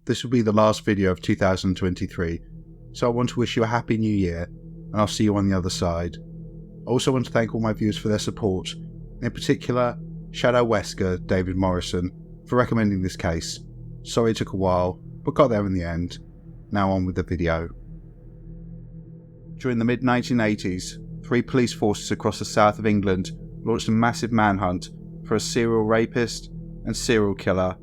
this will be the last video of 2023, so I want to wish you a happy new year, and I'll see you on the other side. I also want to thank all my viewers for their support, in particular Shadow Wesker David Morrison for recommending this case. Sorry it took a while, but got there in the end. Now on with the video. During the mid-1980s, 3 police forces across the south of England launched a massive manhunt for a serial rapist and serial killer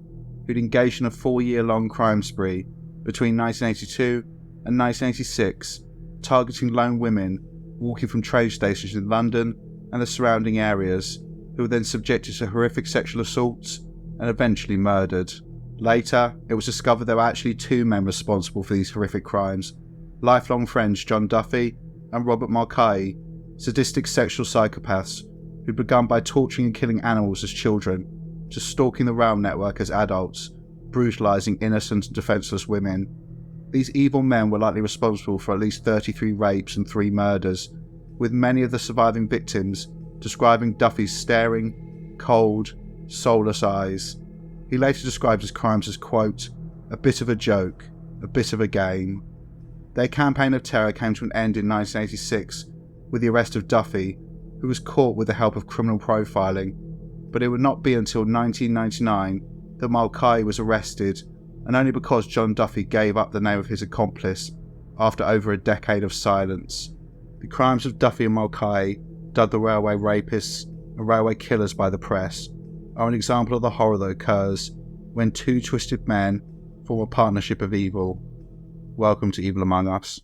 who'd engaged in a 4-year-long crime spree between 1982 and 1986, targeting lone women walking from train stations in London and the surrounding areas, who were then subjected to horrific sexual assaults and eventually murdered. Later, it was discovered there were actually 2 men responsible for these horrific crimes: lifelong friends John Duffy and Robert Mulcahy, sadistic sexual psychopaths who'd begun by torturing and killing animals as children, to stalking the rail network as adults, brutalising innocent and defenceless women. These evil men were likely responsible for at least 33 rapes and 3 murders, with many of the surviving victims describing Duffy's staring, cold, soulless eyes. He later described his crimes as, quote, "a bit of a joke, a bit of a game." Their campaign of terror came to an end in 1986 with the arrest of Duffy, who was caught with the help of criminal profiling, but it would not be until 1999 that Mulcahy was arrested, and only because John Duffy gave up the name of his accomplice after over a decade of silence. The crimes of Duffy and Mulcahy, dubbed the railway rapists and railway killers by the press, are an example of the horror that occurs when 2 twisted men form a partnership of evil. Welcome to Evil Among Us.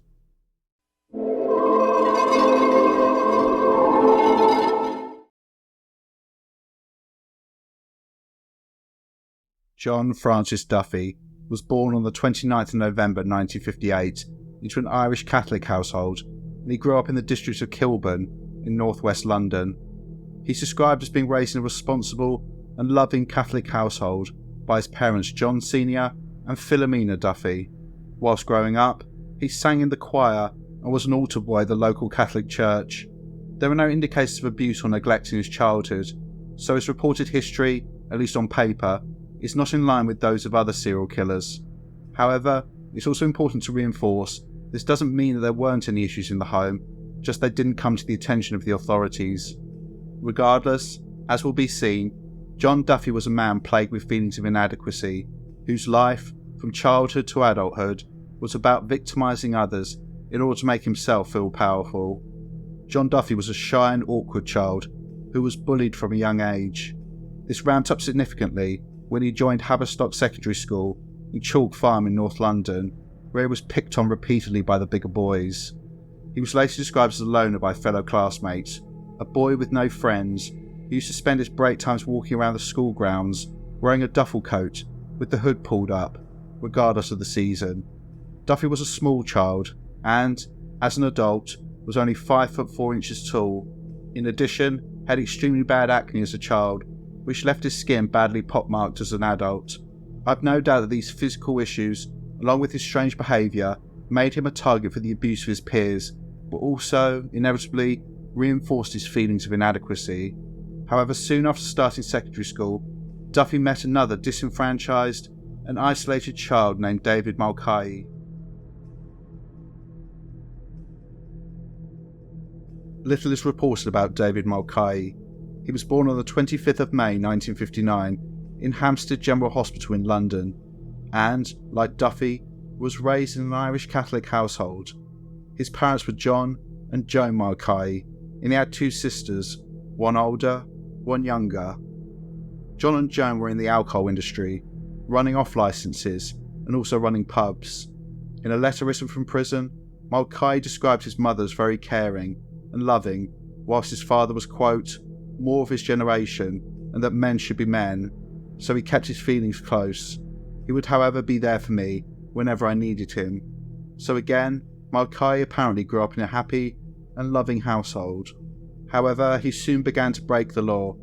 John Francis Duffy was born on the 29th of November 1958 into an Irish Catholic household, and he grew up in the district of Kilburn in northwest London. He's described as being raised in a responsible and loving Catholic household by his parents John Sr. and Philomena Duffy. Whilst growing up, he sang in the choir and was an altar boy at the local Catholic church. There are no indicators of abuse or neglect in his childhood, so his reported history, at least on paper, is not in line with those of other serial killers. However, it's also important to reinforce this doesn't mean that there weren't any issues in the home, just they didn't come to the attention of the authorities. Regardless, as will be seen, John Duffy was a man plagued with feelings of inadequacy, whose life, from childhood to adulthood, was about victimising others in order to make himself feel powerful. John Duffy was a shy and awkward child who was bullied from a young age. This ramped up significantly when he joined Haverstock Secondary School in Chalk Farm in North London, where he was picked on repeatedly by the bigger boys. He was later described as a loner by fellow classmates, a boy with no friends who used to spend his break times walking around the school grounds wearing a duffel coat with the hood pulled up, regardless of the season. Duffy was a small child and, as an adult, was only 5 foot 4 inches tall. In addition, had extremely bad acne as a child, which left his skin badly pockmarked as an adult. I've no doubt that these physical issues, along with his strange behaviour, made him a target for the abuse of his peers, but also, inevitably, reinforced his feelings of inadequacy. However, soon after starting secondary school, Duffy met another disenfranchised and isolated child named David Mulcahy. Little is reported about David Mulcahy. He was born on the 25th of May 1959 in Hampstead General Hospital in London, and, like Duffy, was raised in an Irish Catholic household. His parents were John and Joan Mulcahy, and he had 2 sisters, one older, one younger. John and Joan were in the alcohol industry, running off licences and also running pubs. In a letter written from prison, Mulcahy described his mother as very caring and loving, whilst his father was, quote, more of his generation and that men should be men, so he kept his feelings close. He would, however, be there for me whenever I needed him. So again, Mulcahy apparently grew up in a happy and loving household. However, he soon began to break the law.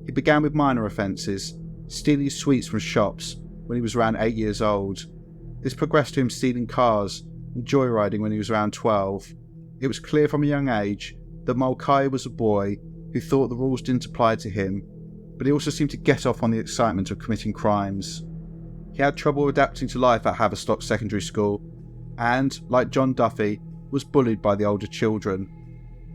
He began with minor offences, stealing sweets from shops when he was around 8 years old. This progressed to him stealing cars and joyriding when he was around 12. It was clear from a young age that Mulcahy was a boy who thought the rules didn't apply to him, but he also seemed to get off on the excitement of committing crimes. He had trouble adapting to life at Haverstock Secondary School and, like John Duffy, was bullied by the older children.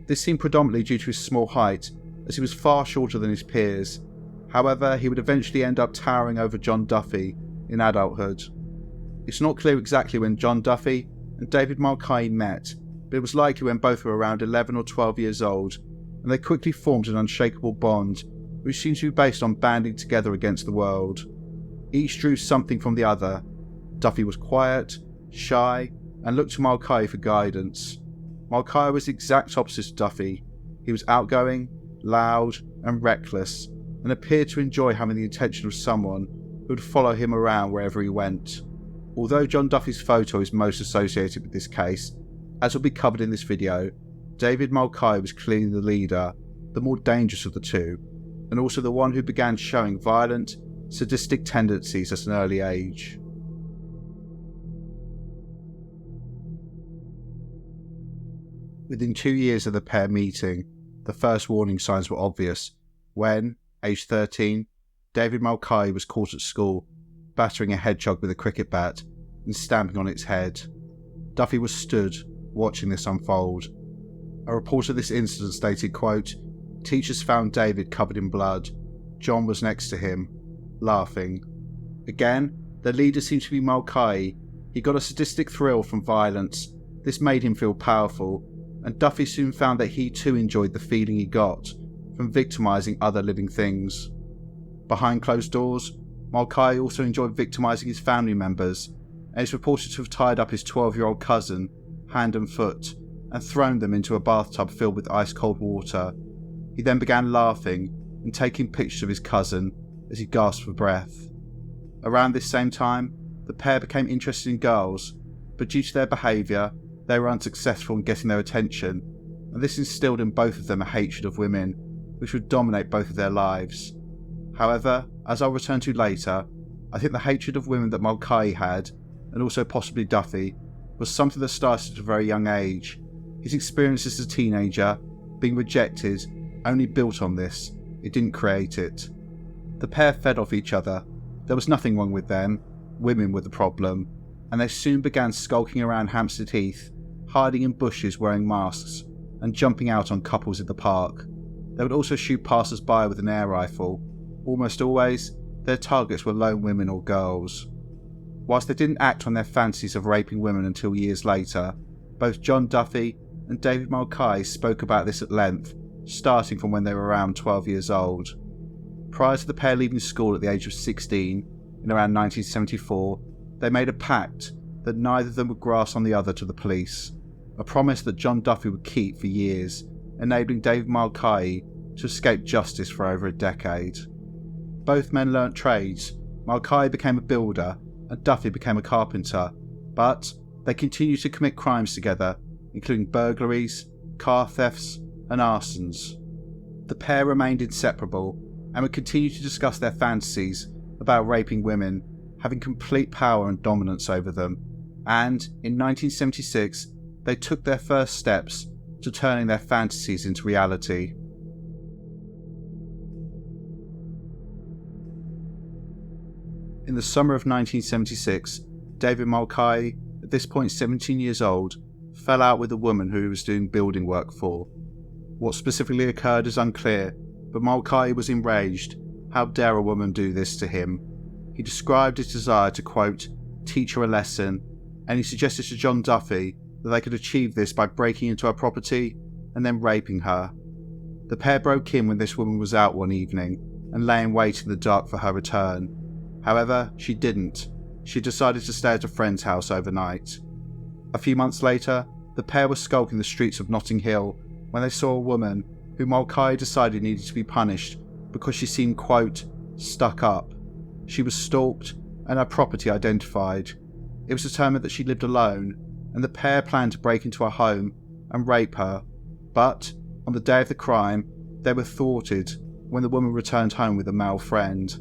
This seemed predominantly due to his small height, as he was far shorter than his peers. However, he would eventually end up towering over John Duffy in adulthood. It's not clear exactly when John Duffy and David Mulcahy met, but it was likely when both were around 11 or 12 years old, and they quickly formed an unshakable bond, which seems to be based on banding together against the world. Each drew something from the other. Duffy was quiet, shy, and looked to Mulcahy for guidance. Mulcahy was the exact opposite of Duffy. He was outgoing, loud, and reckless, and appeared to enjoy having the attention of someone who would follow him around wherever he went. Although John Duffy's photo is most associated with this case, as will be covered in this video, David Mulcahy was clearly the leader, the more dangerous of the two, and also the one who began showing violent, sadistic tendencies at an early age. Within 2 years of the pair meeting, the first warning signs were obvious when, aged 13, David Mulcahy was caught at school, battering a hedgehog with a cricket bat and stamping on its head. Duffy was stood, watching this unfold. A report of this incident stated, quote, "Teachers found David covered in blood. John was next to him, laughing." Again, the leader seemed to be Mulcahy. He got a sadistic thrill from violence. This made him feel powerful, and Duffy soon found that he too enjoyed the feeling he got from victimising other living things. Behind closed doors, Mulcahy also enjoyed victimising his family members, and is reported to have tied up his 12-year-old cousin, hand and foot, and thrown them into a bathtub filled with ice-cold water. He then began laughing and taking pictures of his cousin as he gasped for breath. Around this same time, the pair became interested in girls, but due to their behaviour, they were unsuccessful in getting their attention, and this instilled in both of them a hatred of women, which would dominate both of their lives. However, as I'll return to later, I think the hatred of women that Mulcahy had, and also possibly Duffy, was something that started at a very young age. His experience as a teenager, being rejected, only built on this, it didn't create it. The pair fed off each other. There was nothing wrong with them, women were the problem, and they soon began skulking around Hampstead Heath, hiding in bushes wearing masks, and jumping out on couples in the park. They would also shoot passers-by with an air rifle. Almost always, their targets were lone women or girls. Whilst they didn't act on their fantasies of raping women until years later, both John Duffy and David Mulcahy spoke about this at length, starting from when they were around 12 years old. Prior to the pair leaving school at the age of 16, in around 1974, they made a pact that neither of them would grass on the other to the police, a promise that John Duffy would keep for years, enabling David Mulcahy to escape justice for over a decade. Both men learnt trades. Mulcahy became a builder and Duffy became a carpenter, but they continued to commit crimes together, including burglaries, car thefts and arsons. The pair remained inseparable and would continue to discuss their fantasies about raping women, having complete power and dominance over them, and in 1976 they took their first steps to turning their fantasies into reality. In the summer of 1976, David Mulcahy, at this point 17 years old, fell out with a woman who he was doing building work for. What specifically occurred is unclear, but Mulcahy was enraged. How dare a woman do this to him? He described his desire to, quote, teach her a lesson, and he suggested to John Duffy that they could achieve this by breaking into her property and then raping her. The pair broke in when this woman was out one evening and lay in wait in the dark for her return. However, she didn't. She decided to stay at a friend's house overnight. A few months later, the pair were skulking the streets of Notting Hill when they saw a woman who Mulcahy decided needed to be punished because she seemed, quote, stuck up. She was stalked and her property identified. It was determined that she lived alone, and the pair planned to break into her home and rape her. But, on the day of the crime, they were thwarted when the woman returned home with a male friend.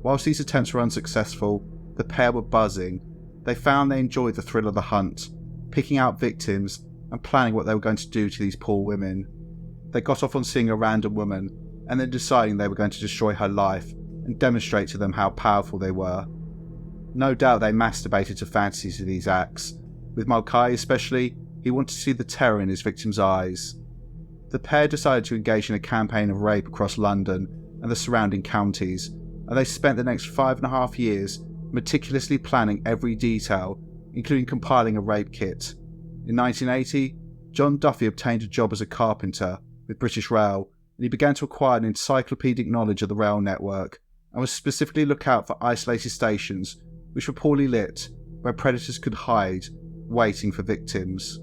Whilst these attempts were unsuccessful, the pair were buzzing. They found they enjoyed the thrill of the hunt, picking out victims and planning what they were going to do to these poor women. They got off on seeing a random woman and then deciding they were going to destroy her life and demonstrate to them how powerful they were. No doubt they masturbated to fantasies of these acts. With Mulcahy especially, he wanted to see the terror in his victims' eyes. The pair decided to engage in a campaign of rape across London and the surrounding counties, and they spent the next 5.5 years meticulously planning every detail, including compiling a rape kit. In 1980, John Duffy obtained a job as a carpenter with British Rail, and he began to acquire an encyclopedic knowledge of the rail network, and was specifically look out for isolated stations which were poorly lit, where predators could hide, waiting for victims.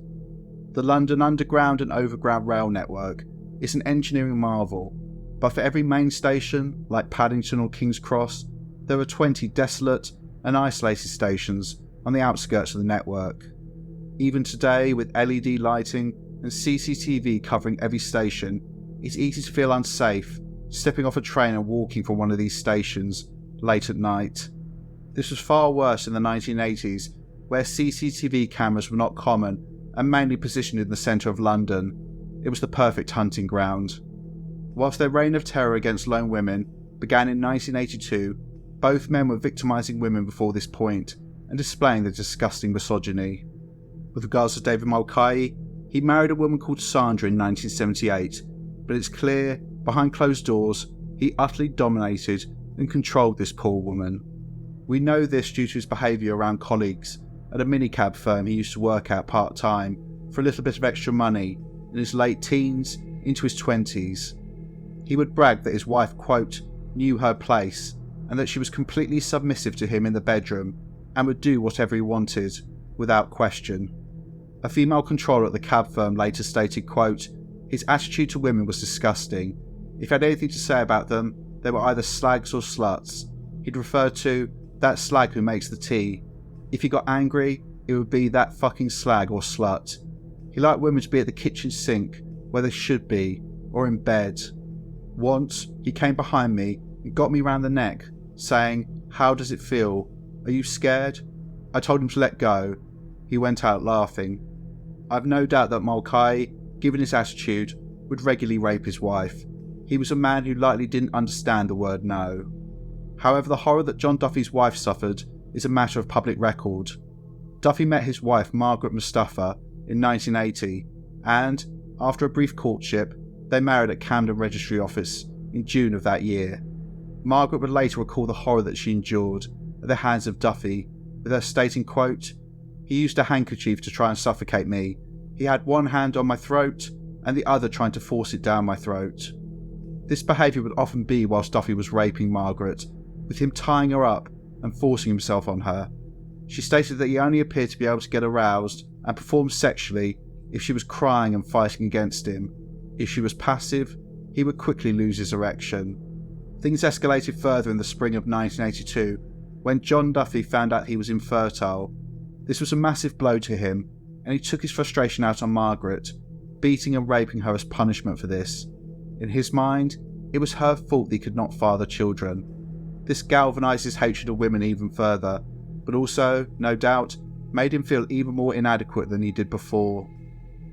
The London Underground and Overground rail network is an engineering marvel, but for every main station, like Paddington or King's Cross, there are 20 desolate and isolated stations on the outskirts of the network. Even today, with LED lighting and CCTV covering every station, it's easy to feel unsafe stepping off a train and walking from one of these stations late at night. This was far worse in the 1980s, where CCTV cameras were not common and mainly positioned in the centre of London. It was the perfect hunting ground. Whilst their reign of terror against lone women began in 1982, both men were victimising women before this point and displaying their disgusting misogyny. With regards to David Mulcahy, he married a woman called Sandra in 1978, but it's clear, behind closed doors, he utterly dominated and controlled this poor woman. We know this due to his behaviour around colleagues at a minicab firm he used to work at part-time for a little bit of extra money in his late teens into his 20s. He would brag that his wife, quote, knew her place and that she was completely submissive to him in the bedroom and would do whatever he wanted, without question. A female controller at the cab firm later stated, quote, his attitude to women was disgusting. If he had anything to say about them, they were either slags or sluts. He'd refer to that slag who makes the tea. If he got angry, it would be that fucking slag or slut. He liked women to be at the kitchen sink, where they should be, or in bed. Once, he came behind me and got me round the neck, saying, how does it feel? Are you scared? I told him to let go. He went out laughing. I've no doubt that Mulcahy, given his attitude, would regularly rape his wife. He was a man who likely didn't understand the word no. However, the horror that John Duffy's wife suffered is a matter of public record. Duffy met his wife Margaret Mustafa in 1980, and, after a brief courtship, they married at Camden Registry Office in June of that year. Margaret would later recall the horror that she endured at the hands of Duffy, with her stating, quote, he used a handkerchief to try and suffocate me. He had one hand on my throat and the other trying to force it down my throat. This behaviour would often be whilst Duffy was raping Margaret, with him tying her up and forcing himself on her. She stated that he only appeared to be able to get aroused and perform sexually if she was crying and fighting against him. If she was passive, he would quickly lose his erection. Things escalated further in the spring of 1982 when John Duffy found out he was infertile. This was a massive blow to him, and he took his frustration out on Margaret, beating and raping her as punishment for this. In his mind, it was her fault that he could not father children. This galvanised his hatred of women even further, but also, no doubt, made him feel even more inadequate than he did before.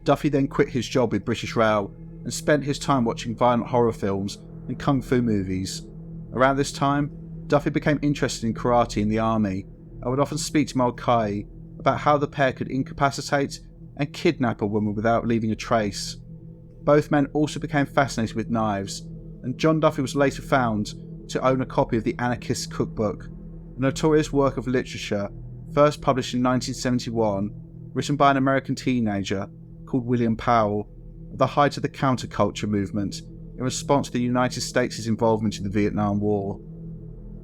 Duffy then quit his job with British Rail and spent his time watching violent horror films and kung fu movies. Around this time, Duffy became interested in karate in the army and would often speak to Mulcahy about how the pair could incapacitate and kidnap a woman without leaving a trace. Both men also became fascinated with knives, and John Duffy was later found to own a copy of the Anarchist's Cookbook, a notorious work of literature first published in 1971, written by an American teenager called William Powell at the height of the counterculture movement in response to the United States' involvement in the Vietnam War.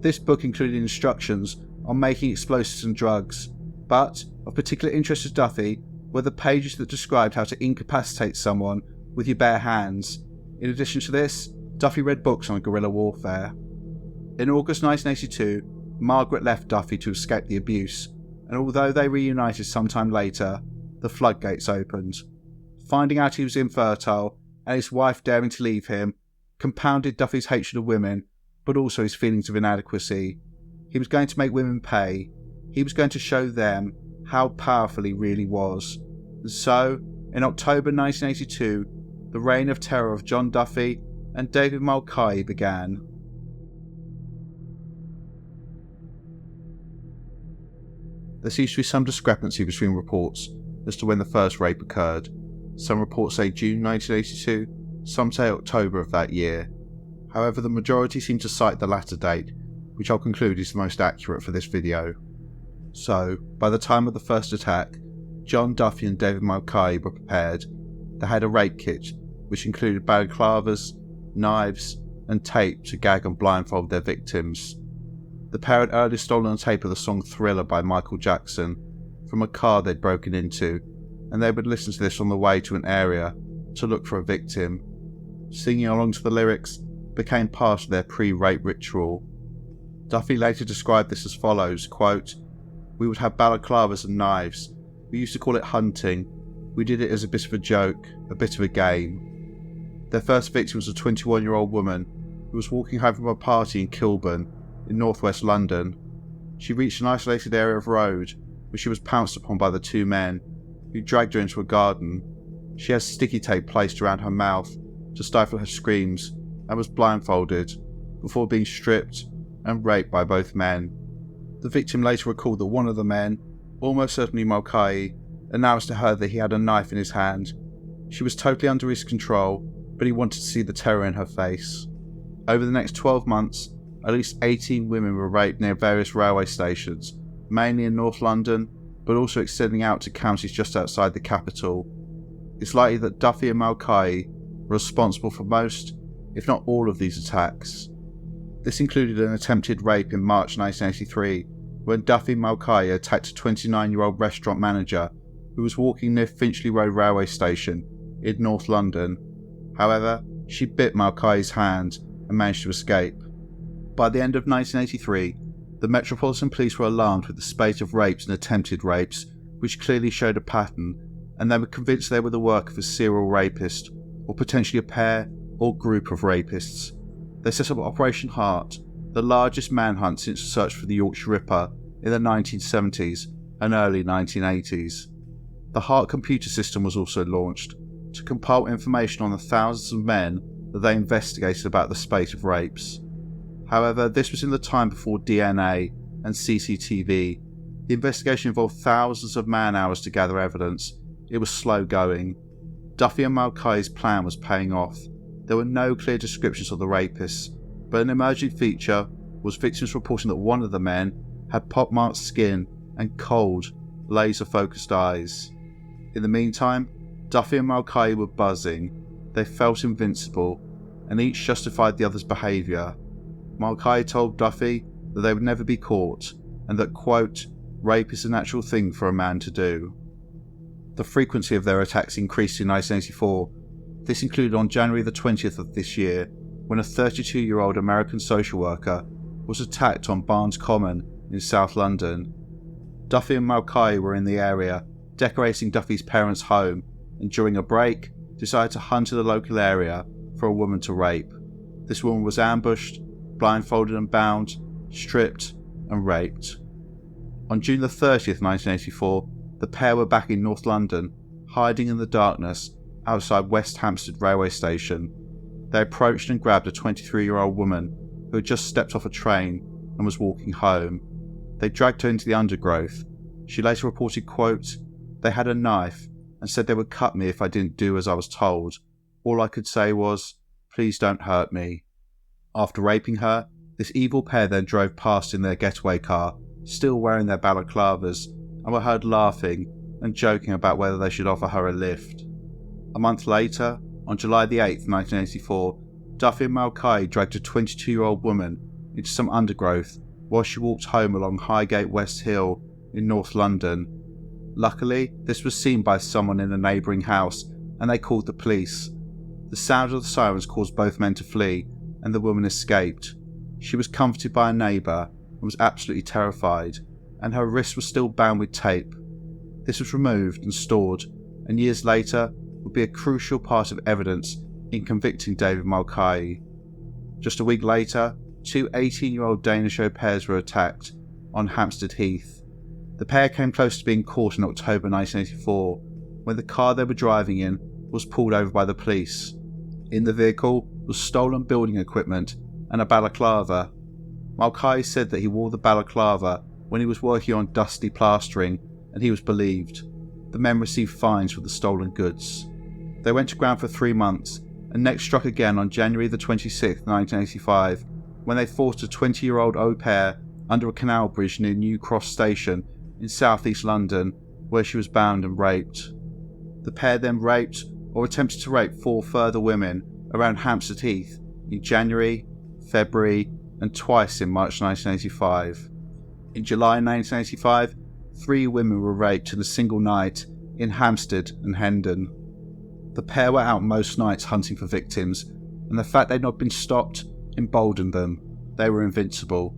This book included instructions on making explosives and drugs, but of particular interest to Duffy were the pages that described how to incapacitate someone with your bare hands. In addition to this, Duffy read books on guerrilla warfare. In August 1982, Margaret left Duffy to escape the abuse, and although they reunited sometime later, the floodgates opened. Finding out he was infertile and his wife daring to leave him compounded Duffy's hatred of women, but also his feelings of inadequacy. He was going to make women pay. He was going to show them how powerful he really was. And so, in October 1982, the reign of terror of John Duffy and David Mulcahy began. There seems to be some discrepancy between reports as to when the first rape occurred. Some reports say June 1982, some say October of that year. However, the majority seem to cite the latter date, which I'll conclude is the most accurate for this video. So, by the time of the first attack, John Duffy and David Mulcahy were prepared. They had a rape kit, which included balaclavas, knives, and tape to gag and blindfold their victims. The pair had earlier stolen a tape of the song Thriller by Michael Jackson from a car they'd broken into, and they would listen to this on the way to an area to look for a victim. Singing along to the lyrics became part of their pre-rape ritual. Duffy later described this as follows, quote, "We would have balaclavas and knives. We used to call it hunting. We did it as a bit of a joke, a bit of a game." Their first victim was a 21-year-old woman who was walking home from a party in Kilburn, in northwest London. She reached an isolated area of road where she was pounced upon by the two men, who dragged her into a garden. She had sticky tape placed around her mouth to stifle her screams and was blindfolded before being stripped and raped by both men. The victim later recalled that one of the men, almost certainly Mulcahy, announced to her that he had a knife in his hand. She was totally under his control, but he wanted to see the terror in her face. Over the next 12 months, at least 18 women were raped near various railway stations, mainly in North London, but also extending out to counties just outside the capital. It's likely that Duffy and Mulcahy were responsible for most, if not all, of these attacks. This included an attempted rape in March 1983, when Duffy and Mulcahy attacked a 29-year-old restaurant manager who was walking near Finchley Road railway station in North London. However, she bit Mulcahy's hand and managed to escape. By the end of 1983, the Metropolitan Police were alarmed with the spate of rapes and attempted rapes, which clearly showed a pattern, and they were convinced they were the work of a serial rapist, or potentially a pair or group of rapists. They set up Operation Heart, the largest manhunt since the search for the Yorkshire Ripper in the 1970s and early 1980s. The Heart computer system was also launched to compile information on the thousands of men that they investigated about the spate of rapes. However, this was in the time before DNA and CCTV. The investigation involved thousands of man-hours to gather evidence. It was slow going. Duffy and Mulcahy's plan was paying off. There were no clear descriptions of the rapists, but an emerging feature was victims reporting that one of the men had pockmarked skin and cold, laser-focused eyes. In the meantime, Duffy and Mulcahy were buzzing. They felt invincible, and each justified the other's behaviour. Mulcahy told Duffy that they would never be caught, and that, quote, "rape is a natural thing for a man to do." The frequency of their attacks increased in 1984. This included on January the 20th of this year, when a 32-year-old American social worker was attacked on Barnes Common in South London. Duffy and Mulcahy were in the area, decorating Duffy's parents' home, and during a break, decided to hunt in the local area for a woman to rape. This woman was ambushed, blindfolded and bound, stripped and raped. On June the 30th, 1984, the pair were back in North London, hiding in the darkness outside West Hampstead railway station. They approached and grabbed a 23-year-old woman who had just stepped off a train and was walking home. They dragged her into the undergrowth. She later reported, quote, "They had a knife and said they would cut me if I didn't do as I was told. All I could say was, 'Please don't hurt me.'" After raping her, this evil pair then drove past in their getaway car, still wearing their balaclavas, and were heard laughing and joking about whether they should offer her a lift. A month later, on July the 8th, 1984, Duffy and Mulcahy dragged a 22-year-old woman into some undergrowth while she walked home along Highgate West Hill in North London. Luckily, this was seen by someone in a neighbouring house, and they called the police. The sound of the sirens caused both men to flee, and the woman escaped. She was comforted by a neighbour and was absolutely terrified, and her wrists were still bound with tape. This was removed and stored, and years later would be a crucial part of evidence in convicting David Mulcahy. Just a week later, two 18-year-old Danish au pairs were attacked on Hampstead Heath. The pair came close to being caught in October 1984, when the car they were driving in was pulled over by the police. In the vehicle was stolen building equipment and a balaclava. Mulcahy said that he wore the balaclava when he was working on dusty plastering, and he was believed. The men received fines for the stolen goods. They went to ground for 3 months, and next struck again on January the 26th, 1985, when they forced a 20-year-old au pair under a canal bridge near New Cross Station in southeast London, where she was bound and raped. The pair then raped or attempted to rape 4 further women around Hampstead Heath in January, February, and twice in March 1985. In July 1985, 3 women were raped in a single night in Hampstead and Hendon. The pair were out most nights hunting for victims, and the fact they'd not been stopped emboldened them. They were invincible.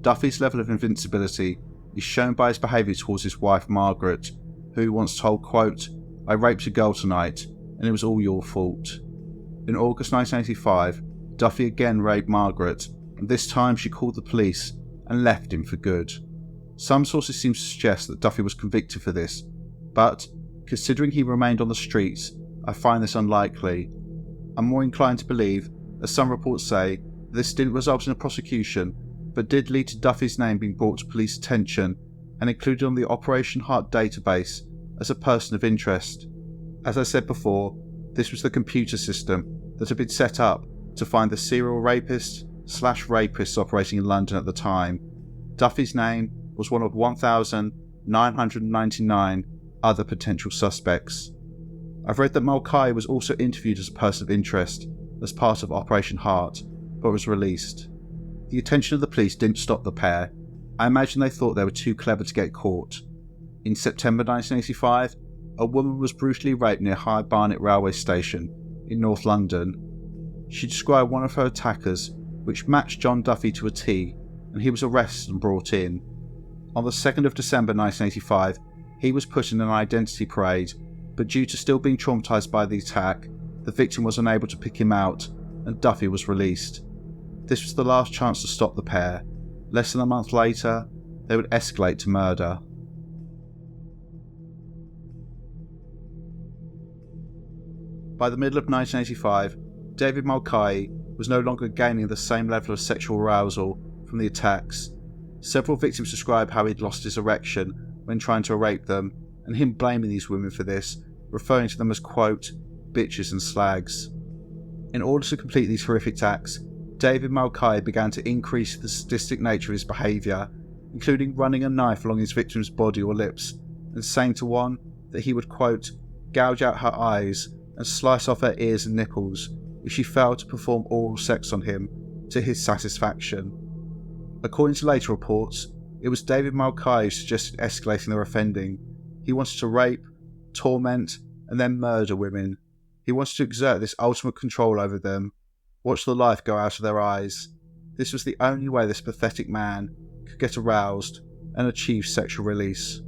Duffy's level of invincibility is shown by his behaviour towards his wife Margaret, who once told, quote, "I raped a girl tonight, and it was all your fault." In August 1985, Duffy again raped Margaret, and this time she called the police and left him for good. Some sources seem to suggest that Duffy was convicted for this, but considering he remained on the streets, I find this unlikely. I'm more inclined to believe, as some reports say, that this didn't result in a prosecution, but did lead to Duffy's name being brought to police attention and included on the Operation Heart database as a person of interest. As I said before, this was the computer system that had been set up to find the serial rapist/rapists operating in London at the time. Duffy's name was one of 1,999 other potential suspects. I've read that Mulcahy was also interviewed as a person of interest as part of Operation Heart, but was released. The attention of the police didn't stop the pair. I imagine they thought they were too clever to get caught. In September 1985, a woman was brutally raped near High Barnet railway station in North London. She described one of her attackers, which matched John Duffy to a T, and he was arrested and brought in. On the 2nd of December 1985, he was put in an identity parade, but due to still being traumatised by the attack, the victim was unable to pick him out, and Duffy was released. This was the last chance to stop the pair. Less than a month later, they would escalate to murder. By the middle of 1985, David Mulcahy was no longer gaining the same level of sexual arousal from the attacks. Several victims describe how he'd lost his erection when trying to rape them, and him blaming these women for this, referring to them as, quote, bitches and slags. In order to complete these horrific acts, David Mulcahy began to increase the sadistic nature of his behaviour, including running a knife along his victim's body or lips, and saying to one that he would, quote, gouge out her eyes and slice off her ears and nipples if she failed to perform oral sex on him to his satisfaction. According to later reports, it was David Mulcahy who suggested escalating their offending. He wanted to rape, torment, and then murder women. He wanted to exert this ultimate control over them, watch the life go out of their eyes. This was the only way this pathetic man could get aroused and achieve sexual release.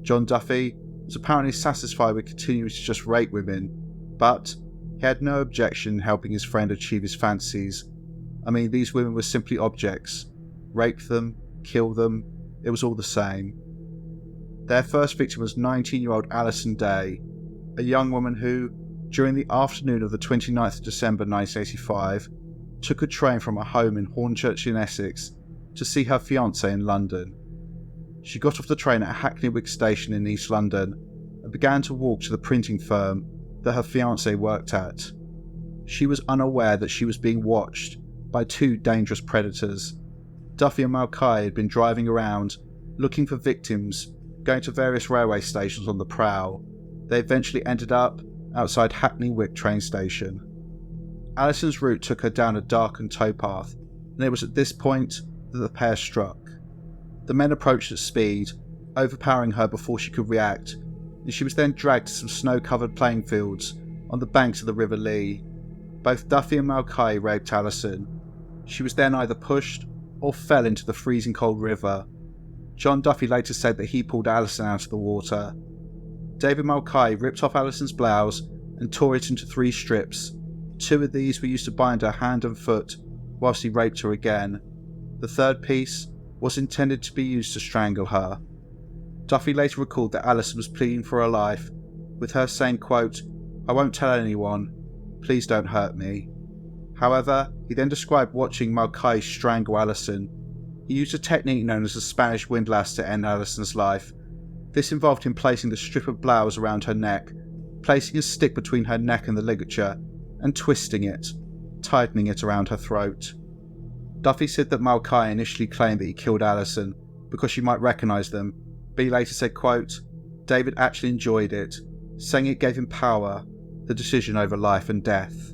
John Duffy was apparently satisfied with continuing to just rape women, but he had no objection in helping his friend achieve his fantasies. I mean, these women were simply objects. Rape them, kill them, it was all the same. Their first victim was 19-year-old Alison Day, a young woman who, during the afternoon of the 29th of December 1985, took a train from her home in Hornchurch in Essex to see her fiancé in London. She got off the train at Hackney Wick Station in East London and began to walk to the printing firm that her fiancé worked at. She was unaware that she was being watched by 2 dangerous predators. Duffy and Mulcahy had been driving around, looking for victims, going to various railway stations on the prowl. They eventually ended up outside Hackney Wick train station. Alison's route took her down a darkened towpath, and it was at this point that the pair struck. The men approached at speed, overpowering her before she could react, and she was then dragged to some snow-covered playing fields on the banks of the River Lee. Both Duffy and Mulcahy raped Alison. She was then either pushed or fell into the freezing cold river. John Duffy later said that he pulled Alison out of the water. David Mulcahy ripped off Alison's blouse and tore it into 3 strips. 2 of these were used to bind her hand and foot whilst he raped her again. The 3rd piece was intended to be used to strangle her. Duffy later recalled that Alison was pleading for her life, with her saying, quote, "I won't tell anyone, please don't hurt me." However, he then described watching Mulcahy strangle Alison. He used a technique known as the Spanish windlass to end Alison's life. This involved him placing the strip of blouse around her neck, placing a stick between her neck and the ligature, and twisting it, tightening it around her throat. Duffy said that Mulcahy initially claimed that he killed Alison because she might recognise them, but he later said, quote, "David actually enjoyed it, saying it gave him power, the decision over life and death."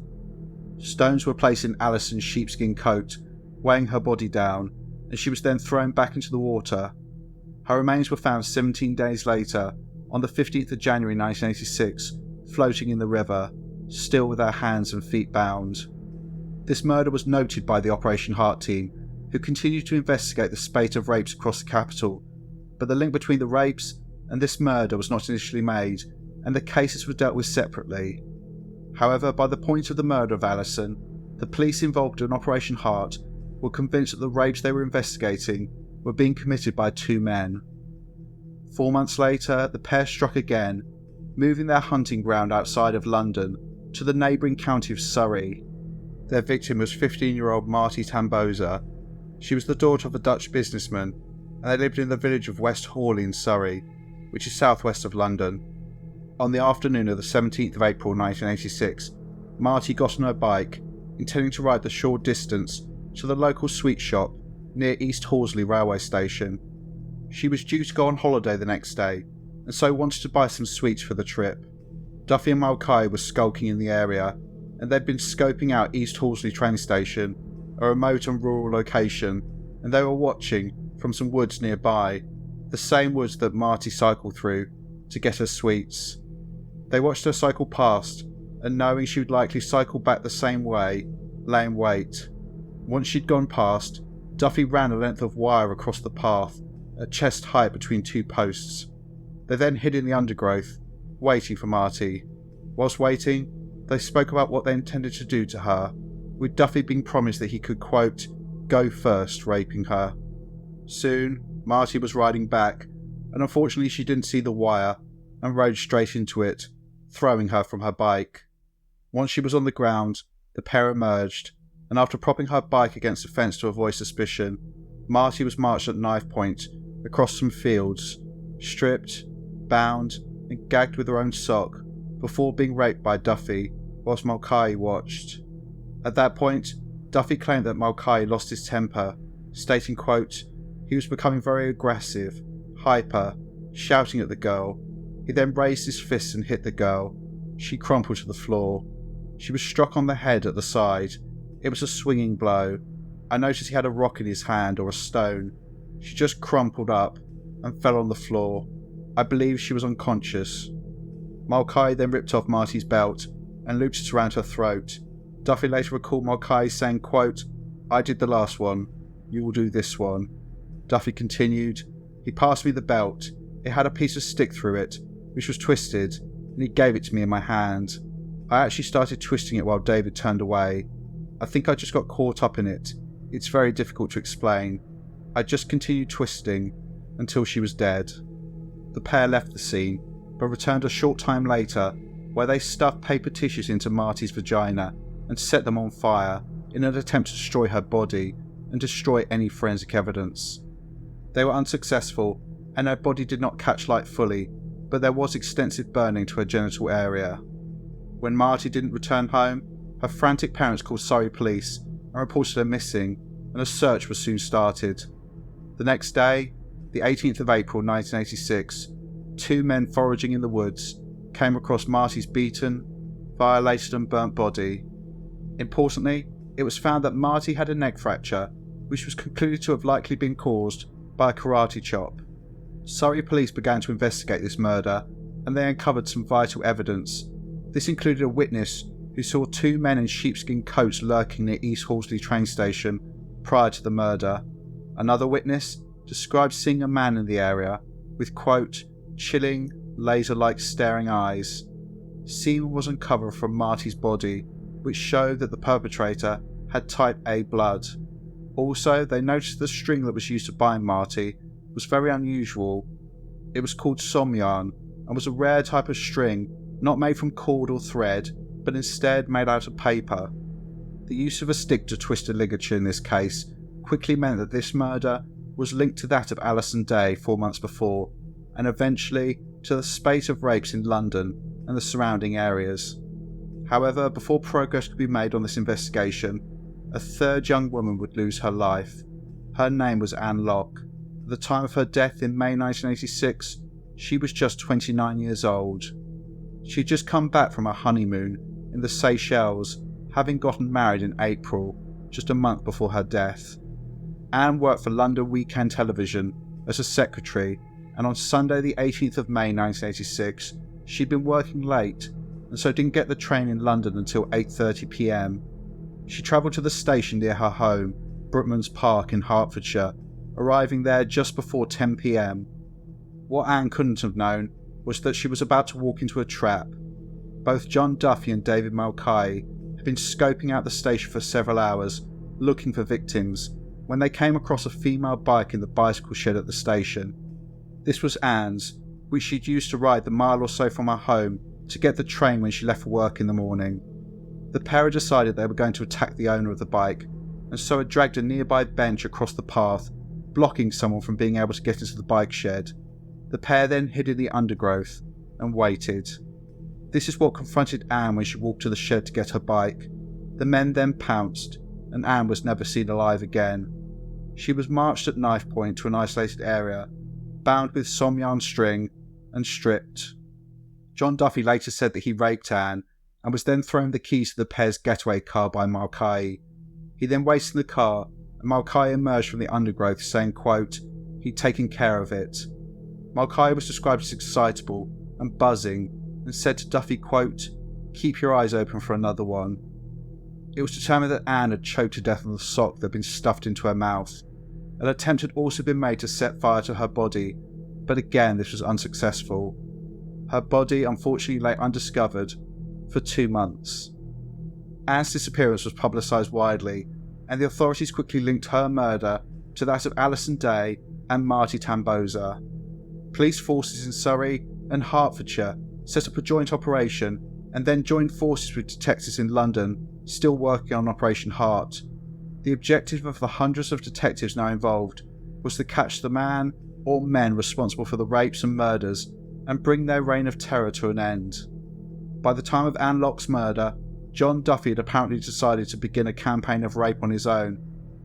Stones were placed in Alison's sheepskin coat, weighing her body down, and she was then thrown back into the water. Her remains were found 17 days later, on the 15th of January 1986, floating in the river, still with her hands and feet bound. This murder was noted by the Operation Heart team, who continued to investigate the spate of rapes across the capital, but the link between the rapes and this murder was not initially made, and the cases were dealt with separately. However, by the point of the murder of Alison, the police involved in Operation Heart were convinced that the rapes they were investigating were being committed by two men. 4 months later, the pair struck again, moving their hunting ground outside of London to the neighbouring county of Surrey. Their victim was 15-year-old Marty Tamboza. She was the daughter of a Dutch businessman, and they lived in the village of West Hawley in Surrey, which is southwest of London. On the afternoon of the 17th of April 1986, Marty got on her bike, intending to ride the short distance to the local sweet shop near East Horsley railway station. She was due to go on holiday the next day, and so wanted to buy some sweets for the trip. Duffy and Mulcahy were skulking in the area, and they'd been scoping out East Horsley train station, a remote and rural location, and they were watching, from some woods nearby, the same woods that Marty cycled through to get her sweets. They watched her cycle past, and knowing she would likely cycle back the same way, lay in wait. Once she'd gone past, Duffy ran a length of wire across the path, at chest height between two posts. They then hid in the undergrowth, waiting for Marty. Whilst waiting, they spoke about what they intended to do to her, with Duffy being promised that he could, quote, "go first raping her." Soon, Marty was riding back, and unfortunately she didn't see the wire and rode straight into it, throwing her from her bike. Once she was on the ground, the pair emerged, and after propping her bike against a fence to avoid suspicion, Marty was marched at knife point across some fields, stripped, bound, and gagged with her own sock, before being raped by Duffy, whilst Mulcahy watched. At that point, Duffy claimed that Mulcahy lost his temper, stating, quote, "He was becoming very aggressive, hyper, shouting at the girl. He then raised his fists and hit the girl. She crumpled to the floor. She was struck on the head at the side. It was a swinging blow. I noticed he had a rock in his hand or a stone. She just crumpled up and fell on the floor. I believe she was unconscious." Mulcahy then ripped off Marty's belt and looped it around her throat. Duffy later recalled Mulcahy saying, quote, "I did the last one. You will do this one." Duffy continued, "He passed me the belt. It had a piece of stick through it, which was twisted, and he gave it to me in my hand. I actually started twisting it while David turned away. I think I just got caught up in it. It's very difficult to explain. I just continued twisting until she was dead." The pair left the scene, but returned a short time later, where they stuffed paper tissues into Marty's vagina and set them on fire in an attempt to destroy her body and destroy any forensic evidence. They were unsuccessful, and her body did not catch light fully, but there was extensive burning to her genital area. When Marty didn't return home, her frantic parents called Surrey police and reported her missing, and a search was soon started. The next day, the 18th of April 1986, two men foraging in the woods came across Marty's beaten, violated and burnt body. Importantly, it was found that Marty had a neck fracture, which was concluded to have likely been caused by a karate chop. Surrey police began to investigate this murder, and they uncovered some vital evidence. This included a witness who saw two men in sheepskin coats lurking near East Horsley train station prior to the murder. Another witness described seeing a man in the area with, quote, "chilling, laser-like staring eyes." Semen was uncovered from Marty's body, which showed that the perpetrator had type A blood. Also, they noticed the string that was used to bind Marty was very unusual. It was called som yarn and was a rare type of string not made from cord or thread, but instead made out of paper. The use of a stick to twist a ligature in this case quickly meant that this murder was linked to that of Alison Day 4 months before, and eventually to the spate of rapes in London and the surrounding areas. However, before progress could be made on this investigation, a third young woman would lose her life. Her name was Anne Locke. At the time of her death in May 1986, she was just 29 years old. She had just come back from her honeymoon in the Seychelles, having gotten married in April, just a month before her death. Anne worked for London Weekend Television as a secretary, and on Sunday the 18th of May 1986, she'd been working late and so didn't get the train in London until 8:30 p.m. She travelled to the station near her home, Brookman's Park in Hertfordshire, arriving there just before 10 p.m. What Anne couldn't have known was that she was about to walk into a trap. Both John Duffy and David Mulcahy had been scoping out the station for several hours, looking for victims, when they came across a female bike in the bicycle shed at the station. This was Anne's, which she'd used to ride the mile or so from her home to get the train when she left for work in the morning. The pair had decided they were going to attack the owner of the bike, and so had dragged a nearby bench across the path, blocking someone from being able to get into the bike shed. The pair then hid in the undergrowth and waited. This is what confronted Anne when she walked to the shed to get her bike. The men then pounced, and Anne was never seen alive again. She was marched at knife point to an isolated area, bound with somyan string, and stripped. John Duffy later said that he raped Anne and was then thrown the keys to the pair's getaway car by Mulcahy. He then waited in the car, and Mulcahy emerged from the undergrowth saying, quote, "He'd taken care of it." Mulcahy was described as excitable and buzzing and said to Duffy, quote, "Keep your eyes open for another one." It was determined that Anne had choked to death on the sock that had been stuffed into her mouth. An attempt had also been made to set fire to her body, but again this was unsuccessful. Her body unfortunately lay undiscovered for 2 months. Anne's disappearance was publicised widely, and the authorities quickly linked her murder to that of Alison Day and Marty Tamboza. Police forces in Surrey and Hertfordshire set up a joint operation and then joined forces with detectives in London, still working on Operation Heart. The objective of the hundreds of detectives now involved was to catch the man or men responsible for the rapes and murders and bring their reign of terror to an end. By the time of Anne Locke's murder, John Duffy had apparently decided to begin a campaign of rape on his own,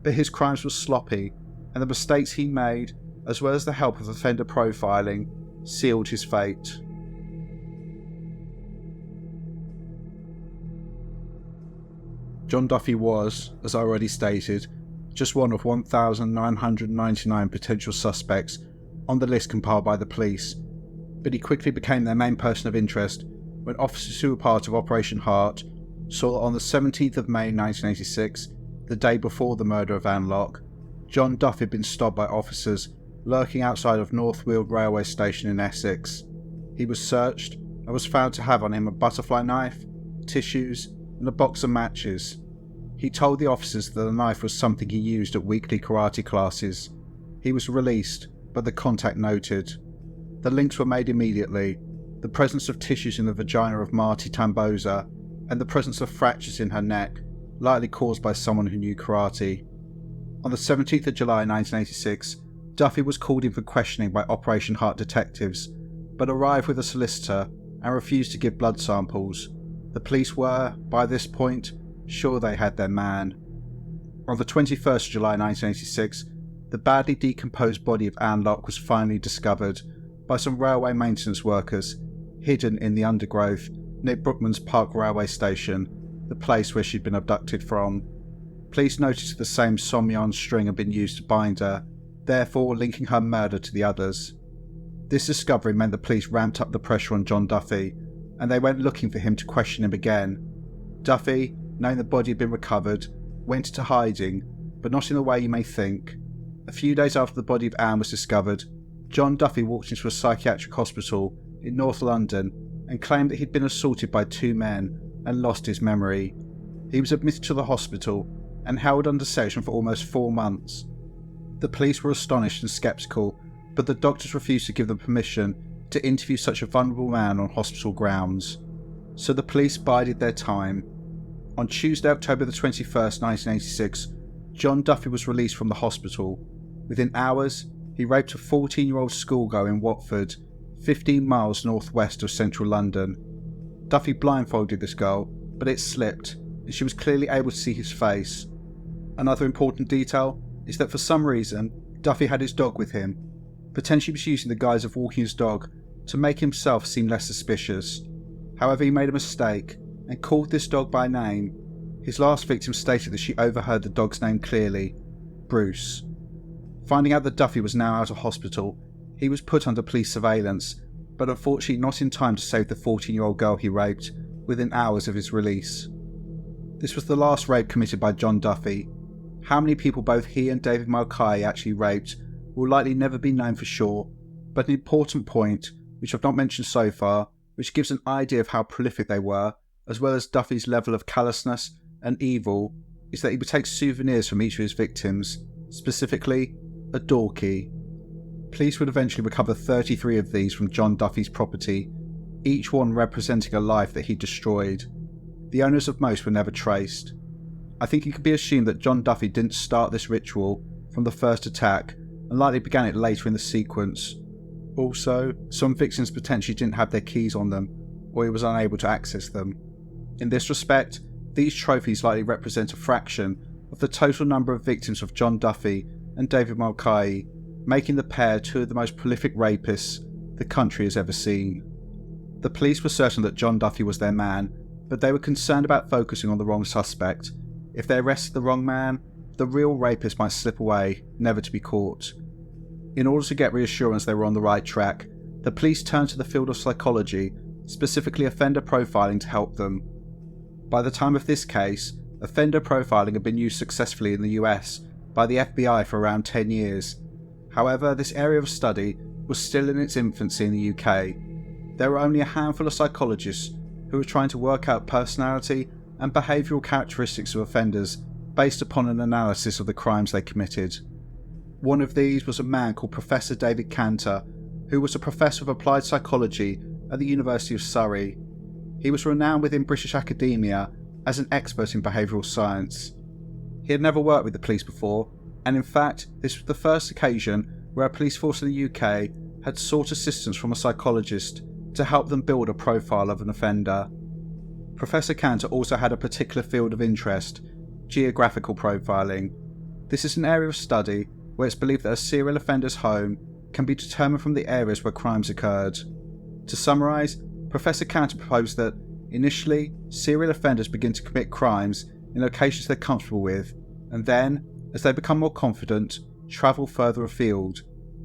but his crimes were sloppy, and the mistakes he made, as well as the help of offender profiling, sealed his fate. John Duffy was, as I already stated, just one of 1,999 potential suspects on the list compiled by the police, but he quickly became their main person of interest when officers who were part of Operation Heart saw that on the 17th of May 1986, the day before the murder of Anne Locke, John Duffy had been stopped by officers lurking outside of North Weald railway station in Essex. He was searched and was found to have on him a butterfly knife, tissues, and a box of matches. He told the officers that the knife was something he used at weekly karate classes. He was released, but the contact noted. The links were made immediately: the presence of tissues in the vagina of Marty Tamboza and the presence of fractures in her neck, likely caused by someone who knew karate. On the 17th of July 1986, Duffy was called in for questioning by Operation Heart detectives, but arrived with a solicitor and refused to give blood samples. The police were, by this point, sure they had their man. On the 21st of July 1986, the badly decomposed body of Anne Locke was finally discovered by some railway maintenance workers, hidden in the undergrowth near Brookman's Park railway station, the place where she'd been abducted from. Police noticed the same somyan string had been used to bind her, therefore linking her murder to the others. This discovery meant the police ramped up the pressure on John Duffy, and they went looking for him to question him again. Duffy, knowing the body had been recovered, went into hiding, but not in the way you may think. A few days after the body of Anne was discovered, John Duffy walked into a psychiatric hospital in North London and claimed that he'd been assaulted by 2 men and lost his memory. He was admitted to the hospital and held under section for almost 4 months. The police were astonished and sceptical, but the doctors refused to give them permission to interview such a vulnerable man on hospital grounds. So the police bided their time. On Tuesday, October the 21st, 1986, John Duffy was released from the hospital. Within hours, he raped a 14-year-old schoolgirl in Watford, 15 miles northwest of central London. Duffy blindfolded this girl, but it slipped, and she was clearly able to see his face. Another important detail is that for some reason, Duffy had his dog with him. Potentially was using the guise of walking his dog to make himself seem less suspicious. However, he made a mistake and called this dog by name. His last victim stated that she overheard the dog's name clearly, Bruce. Finding out that Duffy was now out of hospital, he was put under police surveillance, but unfortunately not in time to save the 14-year-old girl he raped within hours of his release. This was the last rape committed by John Duffy. How many people both he and David Mulcahy actually raped will likely never be known for sure, but an important point, which I've not mentioned so far, which gives an idea of how prolific they were, as well as Duffy's level of callousness and evil, is that he would take souvenirs from each of his victims, specifically a door key. Police would eventually recover 33 of these from John Duffy's property, each one representing a life that he destroyed. The owners of most were never traced. I think it could be assumed that John Duffy didn't start this ritual from the first attack and likely began it later in the sequence. Also, some victims potentially didn't have their keys on them, or he was unable to access them. In this respect, these trophies likely represent a fraction of the total number of victims of John Duffy and David Mulcahy, making the pair two of the most prolific rapists the country has ever seen. The police were certain that John Duffy was their man, but they were concerned about focusing on the wrong suspect. If they arrested the wrong man, the real rapist might slip away, never to be caught. In order to get reassurance they were on the right track, the police turned to the field of psychology, specifically offender profiling, to help them. By the time of this case, offender profiling had been used successfully in the US by the FBI for around 10 years. However, this area of study was still in its infancy in the UK. There were only a handful of psychologists who were trying to work out personality and behavioural characteristics of offenders based upon an analysis of the crimes they committed. One of these was a man called Professor David Cantor, who was a professor of applied psychology at the University of Surrey. He was renowned within British academia as an expert in behavioural science. He had never worked with the police before, and in fact, this was the first occasion where a police force in the UK had sought assistance from a psychologist to help them build a profile of an offender. Professor Cantor also had a particular field of interest, geographical profiling. This is an area of study where it's believed that a serial offender's home can be determined from the areas where crimes occurred. To summarise, Professor Cantor proposed that, initially, serial offenders begin to commit crimes in locations they're comfortable with, and then, as they become more confident, travel further afield.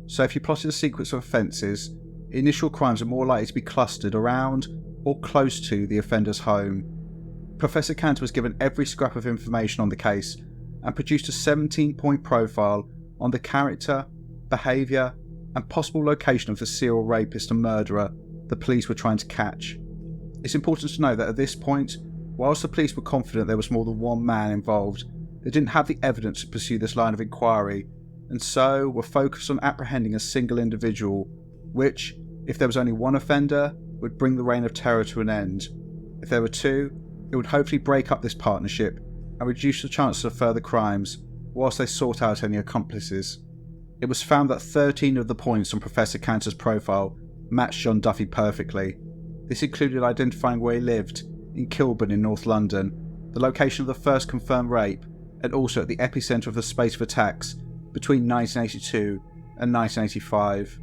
So if you plotted a sequence of offences, initial crimes are more likely to be clustered around or close to the offender's home. Professor Cantor was given every scrap of information on the case and produced a 17-point profile on the character, behaviour and possible location of the serial rapist and murderer the police were trying to catch. It's important to note that at this point, whilst the police were confident there was more than one man involved, they didn't have the evidence to pursue this line of inquiry, and so were focused on apprehending a single individual, which, if there was only one offender, would bring the reign of terror to an end. If there were two, it would hopefully break up this partnership and reduce the chances of further crimes, whilst they sought out any accomplices. It was found that 13 of the points on Professor Cantor's profile matched John Duffy perfectly. This included identifying where he lived, in Kilburn in North London, the location of the first confirmed rape, and also at the epicentre of the spate of attacks between 1982 and 1985.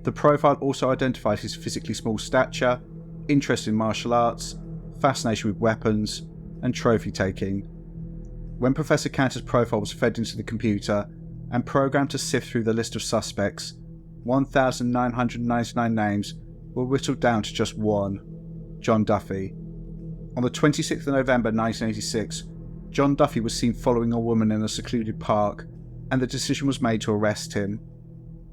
The profile also identified his physically small stature, interest in martial arts, fascination with weapons, and trophy taking. When Professor Cantor's profile was fed into the computer and programmed to sift through the list of suspects, 1,999 names were whittled down to just one, John Duffy. On the 26th of November 1986, John Duffy was seen following a woman in a secluded park, and the decision was made to arrest him.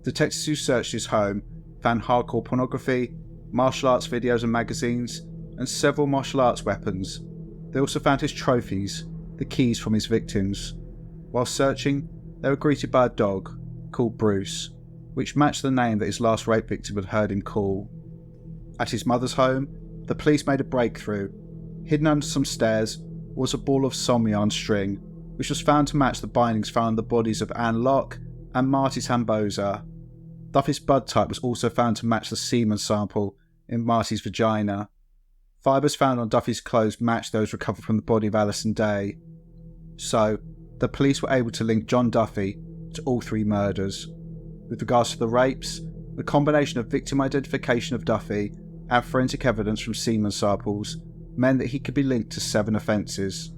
Detectives who searched his home found hardcore pornography, martial arts videos and magazines, and several martial arts weapons. They also found his trophies, the keys from his victims. While searching, they were greeted by a dog, called Bruce, which matched the name that his last rape victim had heard him call. At his mother's home, the police made a breakthrough. Hidden under some stairs was a ball of somnium string, which was found to match the bindings found on the bodies of Anne Locke and Marty Tamboza. Duffy's blood type was also found to match the semen sample in Marty's vagina. Fibres found on Duffy's clothes matched those recovered from the body of Alison Day. So, the police were able to link John Duffy to all 3 murders. With regards to the rapes, the combination of victim identification of Duffy and forensic evidence from semen samples meant that he could be linked to 7 offences.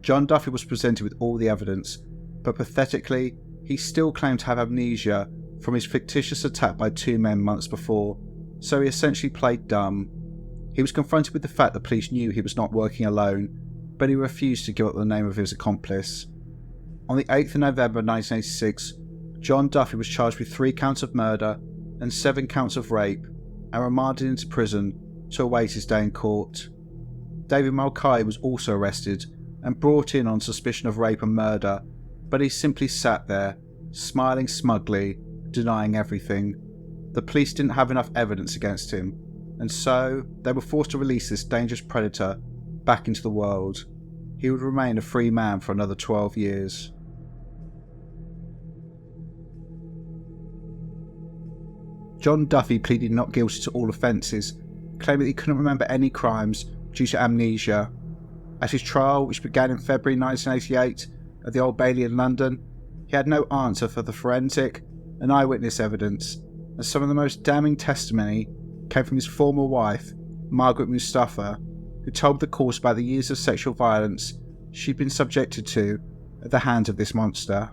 John Duffy was presented with all the evidence, but pathetically, he still claimed to have amnesia from his fictitious attack by 2 men months before, so he essentially played dumb. He was confronted with the fact that police knew he was not working alone, but he refused to give up the name of his accomplice. On the 8th of November 1986, John Duffy was charged with 3 counts of murder and 7 counts of rape, and remanded into prison to await his day in court. David Mulcahy was also arrested and brought in on suspicion of rape and murder, but he simply sat there, smiling smugly, denying everything. The police didn't have enough evidence against him, and so they were forced to release this dangerous predator back into the world. He would remain a free man for another 12 years. John Duffy pleaded not guilty to all offences, claiming that he couldn't remember any crimes due to amnesia. At his trial, which began in February 1988 at the Old Bailey in London, he had no answer for the forensic and eyewitness evidence, and some of the most damning testimony came from his former wife, Margaret Mustafa, who told the court about the years of sexual violence she'd been subjected to at the hands of this monster.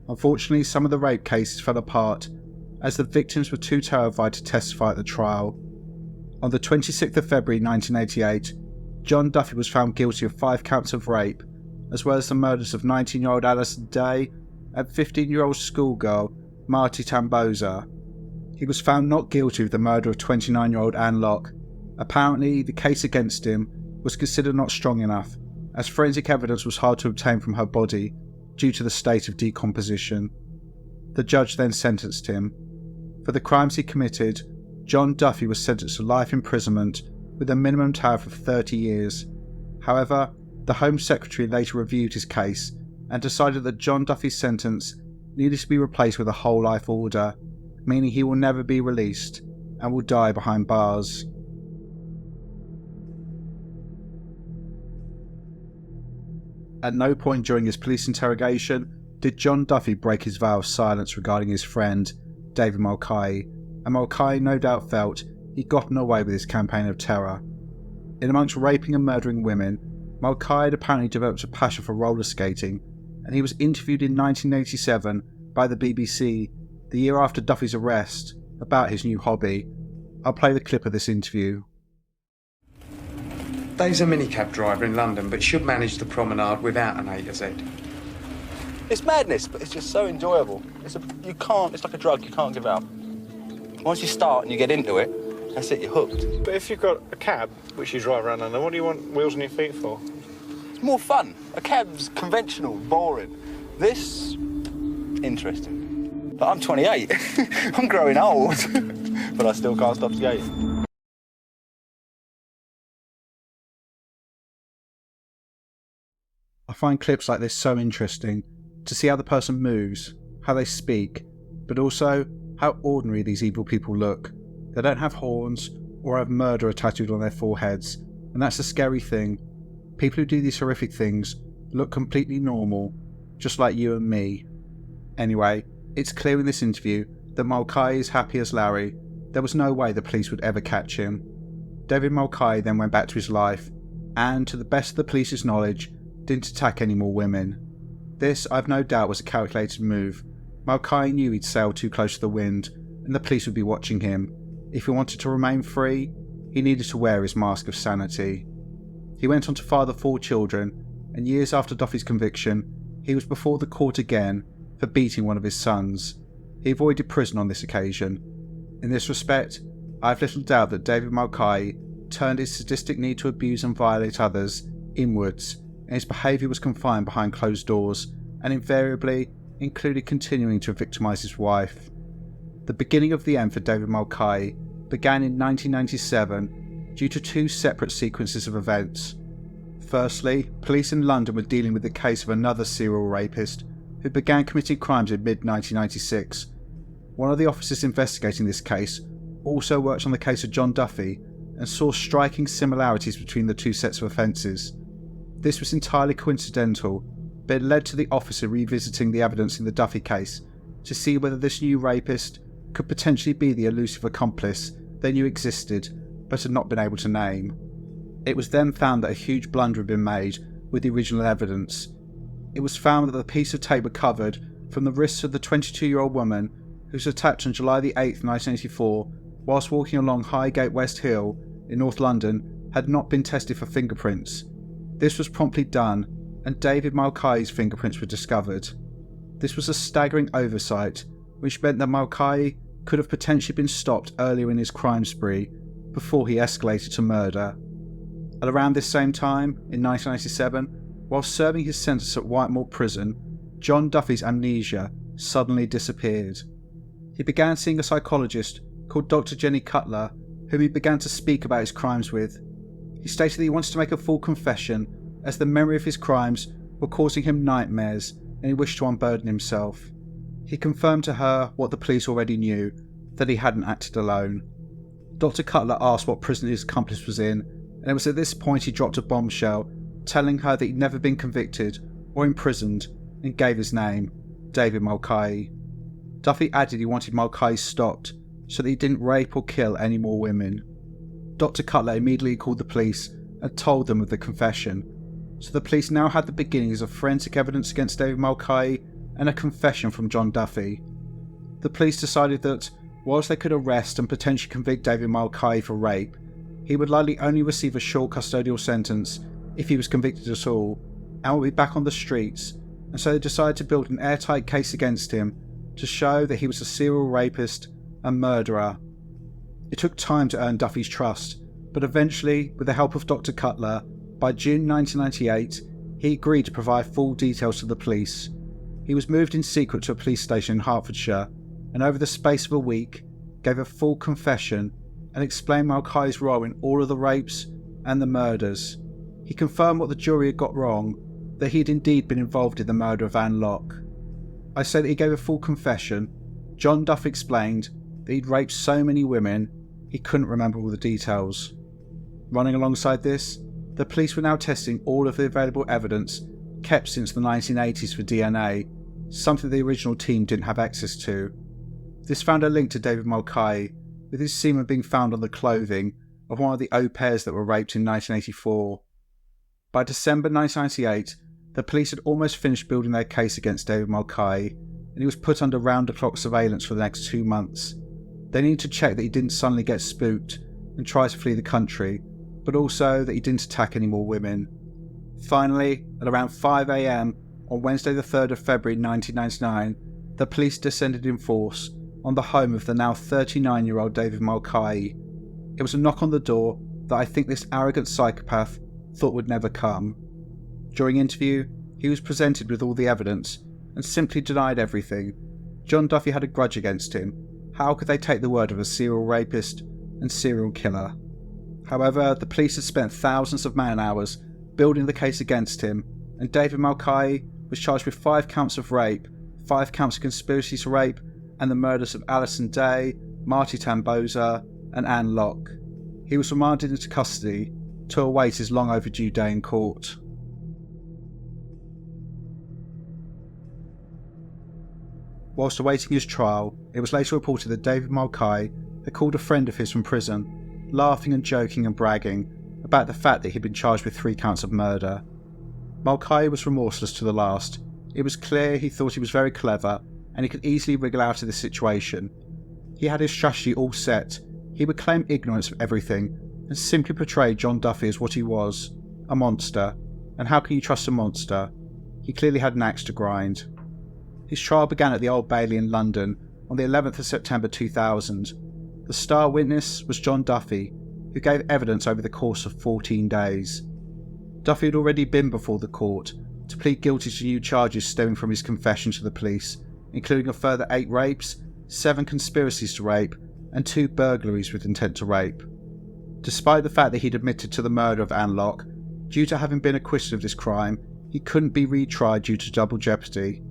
Unfortunately, some of the rape cases fell apart as the victims were too terrified to testify at the trial. On the 26th of February 1988, John Duffy was found guilty of 5 counts of rape, as well as the murders of 19-year-old Alison Day and 15-year-old schoolgirl Marty Tamboza. He was found not guilty of the murder of 29-year-old Anne Locke. Apparently, the case against him was considered not strong enough, as forensic evidence was hard to obtain from her body due to the state of decomposition. The judge then sentenced him. For the crimes he committed, John Duffy was sentenced to life imprisonment with a minimum tariff of 30 years. However, the Home Secretary later reviewed his case and decided that John Duffy's sentence needed to be replaced with a whole life order, meaning he will never be released and will die behind bars. At no point during his police interrogation did John Duffy break his vow of silence regarding his friend, David Mulcahy, and Mulcahy no doubt felt he'd gotten away with his campaign of terror. In amongst raping and murdering women, Mulcahy had apparently developed a passion for roller skating, and he was interviewed in 1987 by the BBC, the year after Duffy's arrest, about his new hobby. I'll play the clip of this interview. Dave's a minicab driver in London, but should manage the promenade without an A to Z. It's madness, but it's just so enjoyable. It's like a drug, you can't give up. Once you start and you get into it, that's it, you're hooked. But if you've got a cab, which you drive around London, what do you want wheels on your feet for? It's more fun. A cab's conventional, boring. This, interesting. But I'm 28. I'm growing old, but I still can't stop skating. I find clips like this so interesting, to see how the person moves, how they speak, but also how ordinary these evil people look. They don't have horns or have murderer tattooed on their foreheads, and that's the scary thing. People who do these horrific things look completely normal, just like you and me. Anyway, it's clear in this interview that Mulcahy is happy as Larry. There was no way the police would ever catch him. David Mulcahy then went back to his life, and to the best of the police's knowledge, didn't attack any more women. This, I've no doubt, was a calculated move. Mulcahy knew he'd sailed too close to the wind, and the police would be watching him. If he wanted to remain free, he needed to wear his mask of sanity. He went on to father 4 children, and years after Duffy's conviction, he was before the court again for beating one of his sons. He avoided prison on this occasion. In this respect, I have little doubt that David Mulcahy turned his sadistic need to abuse and violate others inwards, and his behaviour was confined behind closed doors, and invariably included continuing to victimise his wife. The beginning of the end for David Mulcahy began in 1997 due to 2 separate sequences of events. Firstly, police in London were dealing with the case of another serial rapist who began committing crimes in mid-1996. One of the officers investigating this case also worked on the case of John Duffy and saw striking similarities between the two sets of offences. This was entirely coincidental, but it led to the officer revisiting the evidence in the Duffy case to see whether this new rapist could potentially be the elusive accomplice they knew existed but had not been able to name. It was then found that a huge blunder had been made with the original evidence. It was found that the piece of tape recovered from the wrists of the 22-year-old woman who was attacked on July the 8th, 1984, whilst walking along Highgate West Hill in North London, had not been tested for fingerprints. This was promptly done, and David Mulcahy's fingerprints were discovered. This was a staggering oversight, which meant that Mulcahy could have potentially been stopped earlier in his crime spree, before he escalated to murder. At around this same time, in 1997, while serving his sentence at Whitemore Prison, John Duffy's amnesia suddenly disappeared. He began seeing a psychologist called Dr. Jenny Cutler, whom he began to speak about his crimes with. He stated that he wanted to make a full confession, as the memory of his crimes were causing him nightmares and he wished to unburden himself. He confirmed to her what the police already knew, that he hadn't acted alone. Dr. Cutler asked what prison his accomplice was in, and it was at this point he dropped a bombshell, telling her that he'd never been convicted or imprisoned, and gave his name, David Mulcahy. Duffy added he wanted Mulcahy stopped, so that he didn't rape or kill any more women. Dr. Cutler immediately called the police and told them of the confession, so the police now had the beginnings of forensic evidence against David Mulcahy and a confession from John Duffy. The police decided that, whilst they could arrest and potentially convict David Mulcahy for rape, he would likely only receive a short custodial sentence if he was convicted at all, and would be back on the streets, and so they decided to build an airtight case against him to show that he was a serial rapist and murderer. It took time to earn Duffy's trust, but eventually, with the help of Dr. Cutler, by June 1998, he agreed to provide full details to the police. He was moved in secret to a police station in Hertfordshire, and over the space of a week, gave a full confession and explained Mulcahy's role in all of the rapes and the murders. He confirmed what the jury had got wrong, that he had indeed been involved in the murder of Anne Locke. I say that he gave a full confession. John Duffy explained that he'd raped so many women, he couldn't remember all the details. Running alongside this, the police were now testing all of the available evidence kept since the 1980s for DNA, something the original team didn't have access to. This found a link to David Mulcahy, with his semen being found on the clothing of one of the au pairs that were raped in 1984. By December 1998, the police had almost finished building their case against David Mulcahy, and he was put under round-the-clock surveillance for the next 2 months. They needed to check that he didn't suddenly get spooked and try to flee the country, but also that he didn't attack any more women. Finally, at around 5 AM on Wednesday the 3rd of February 1999, the police descended in force on the home of the now 39-year-old David Mulcahy. It was a knock on the door that I think this arrogant psychopath thought would never come. During interview, he was presented with all the evidence and simply denied everything. John Duffy had a grudge against him. How could they take the word of a serial rapist and serial killer? However, the police had spent thousands of man-hours building the case against him, and David Mulcahy was charged with 5 counts of rape, 5 counts of conspiracy to rape, and the murders of Alison Day, Marty Tamboza, and Anne Locke. He was remanded into custody to await his long overdue day in court. Whilst awaiting his trial, it was later reported that David Mulcahy had called a friend of his from prison, laughing and joking and bragging about the fact that he'd been charged with 3 counts of murder. Mulcahy was remorseless to the last. It was clear he thought he was very clever and he could easily wriggle out of this situation. He had his strategy all set. He would claim ignorance of everything and simply portray John Duffy as what he was, a monster. And how can you trust a monster? He clearly had an axe to grind. His trial began at the Old Bailey in London on the 11th of September 2000. The star witness was John Duffy, who gave evidence over the course of 14 days. Duffy had already been before the court to plead guilty to new charges stemming from his confession to the police, including a further 8 rapes, 7 conspiracies to rape, and 2 burglaries with intent to rape. Despite the fact that he'd admitted to the murder of Anne Locke, Due to having been acquitted of this crime, he couldn't be retried due to double jeopardy.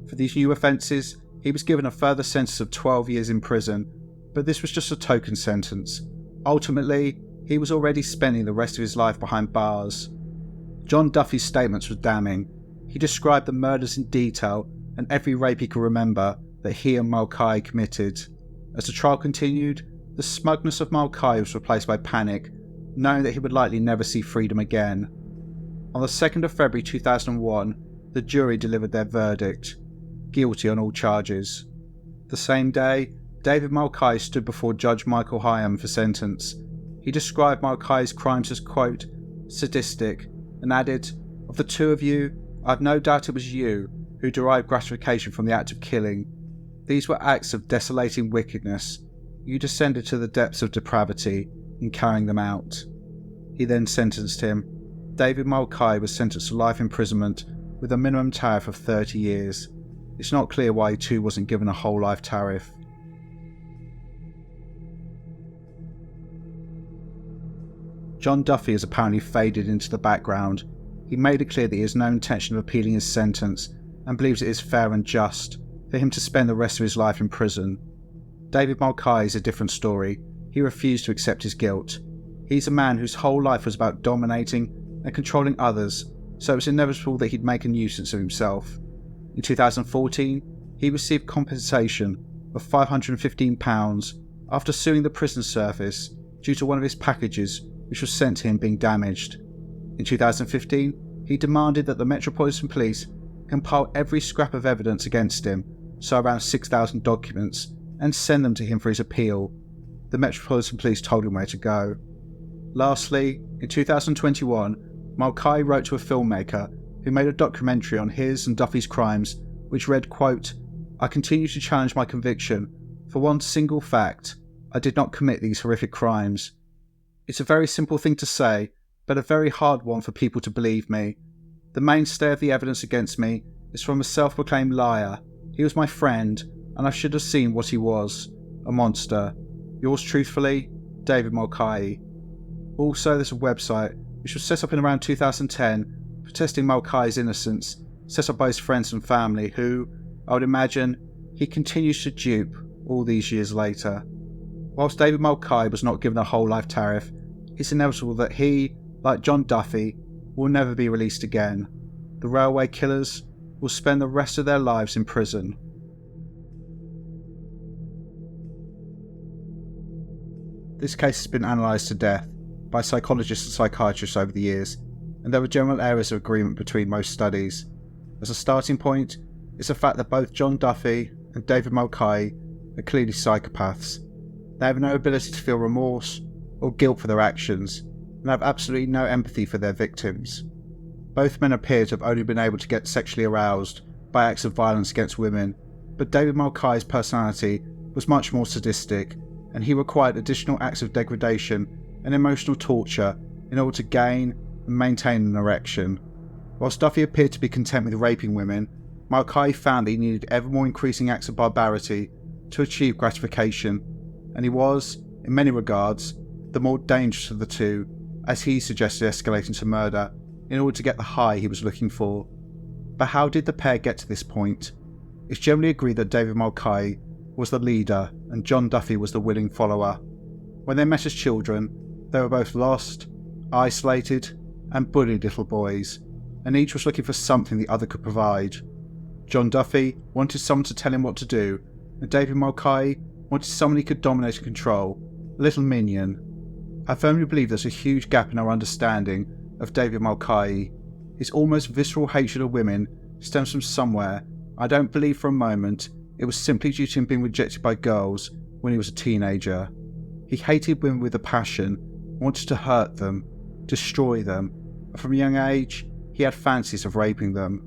For these new offences, he was given a further sentence of 12 years in prison, but this was just a token sentence. Ultimately, he was already spending the rest of his life behind bars. John Duffy's statements were damning. He described the murders in detail and every rape he could remember that he and Mulcahy committed. As the trial continued, the smugness of Mulcahy was replaced by panic, knowing that he would likely never see freedom again. On the 2nd of February 2001, the jury delivered their verdict, guilty on all charges. The same day, David Mulcahy stood before Judge Michael Hyam for sentence. He described Mulcahy's crimes as, quote, sadistic, and added, "Of the two of you, I have no doubt it was you who derived gratification from the act of killing. These were acts of desolating wickedness. You descended to the depths of depravity in carrying them out." He then sentenced him. David Mulcahy was sentenced to life imprisonment with a minimum tariff of 30 years. It's not clear why he too wasn't given a whole life tariff. John Duffy has apparently faded into the background. He made it clear that he has no intention of appealing his sentence and believes it is fair and just for him to spend the rest of his life in prison. David Mulcahy is a different story. He refused to accept his guilt. He's a man whose whole life was about dominating and controlling others, so it was inevitable that he'd make a nuisance of himself. In 2014, he received compensation of £515 after suing the prison service due to one of his packages which was sent to him being damaged. In 2015, he demanded that the Metropolitan Police compile every scrap of evidence against him, so around 6,000 documents, and send them to him for his appeal. The Metropolitan Police told him where to go. Lastly, in 2021, Mulcahy wrote to a filmmaker who made a documentary on his and Duffy's crimes, which read, quote, "I continue to challenge my conviction for one single fact: I did not commit these horrific crimes. It's a very simple thing to say, but a very hard one for people to believe me. The mainstay of the evidence against me is from a self-proclaimed liar. He was my friend, and I should have seen what he was, a monster. Yours truthfully, David Mulcahy." Also, there's a website which was set up in around 2010 protesting Mulcahy's innocence, set up by his friends and family who, I would imagine, he continues to dupe all these years later. Whilst David Mulcahy was not given a whole life tariff, it's inevitable that he, like John Duffy, will never be released again. The railway killers will spend the rest of their lives in prison. This case has been analysed to death by psychologists and psychiatrists over the years, and there are general areas of agreement between most studies. As a starting point, it's the fact that both John Duffy and David Mulcahy are clearly psychopaths. They have no ability to feel remorse or guilt for their actions, and have absolutely no empathy for their victims. Both men appear to have only been able to get sexually aroused by acts of violence against women, but David Mulcahy's personality was much more sadistic, and he required additional acts of degradation and emotional torture in order to gain and maintain an erection. Whilst Duffy appeared to be content with raping women, Mulcahy found that he needed ever more increasing acts of barbarity to achieve gratification, and he was, in many regards, the more dangerous of the two, as he suggested escalating to murder in order to get the high he was looking for. But how did the pair get to this point? It's generally agreed that David Mulcahy was the leader and John Duffy was the willing follower. When they met as children, they were both lost, isolated, and bullied little boys, and each was looking for something the other could provide. John Duffy wanted someone to tell him what to do, and David Mulcahy wanted someone he could dominate and control, a little minion. I firmly believe there's a huge gap in our understanding of David Mulcahy. His almost visceral hatred of women stems from somewhere. I don't believe for a moment it was simply due to him being rejected by girls when he was a teenager. He hated women with a passion, wanted to hurt them, destroy them, and from a young age he had fancies of raping them.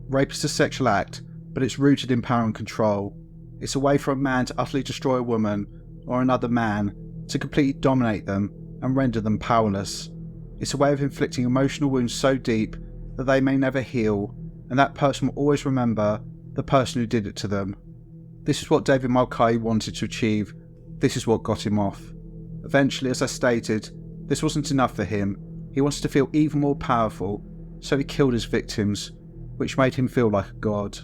Rape is a sexual act, but it's rooted in power and control. It's a way for a man to utterly destroy a woman, or another man, to completely dominate them and render them powerless. It's a way of inflicting emotional wounds so deep that they may never heal, and that person will always remember the person who did it to them. This is what David Mulcahy wanted to achieve. This is what got him off. Eventually, as I stated, this wasn't enough for him. He wanted to feel even more powerful, so he killed his victims, which made him feel like a god.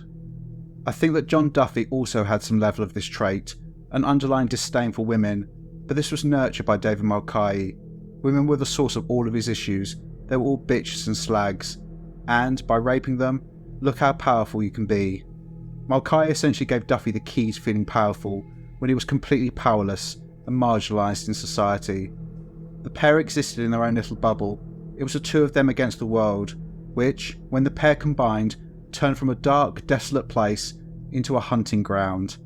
I think that John Duffy also had some level of this trait, an underlying disdain for women, but this was nurtured by David Mulcahy. Women were the source of all of his issues. They were all bitches and slags, and by raping them, look how powerful you can be. Mulcahy essentially gave Duffy the key to feeling powerful when he was completely powerless and marginalised in society. The pair existed in their own little bubble. It was the two of them against the world, which, when the pair combined, turned from a dark, desolate place into a hunting ground.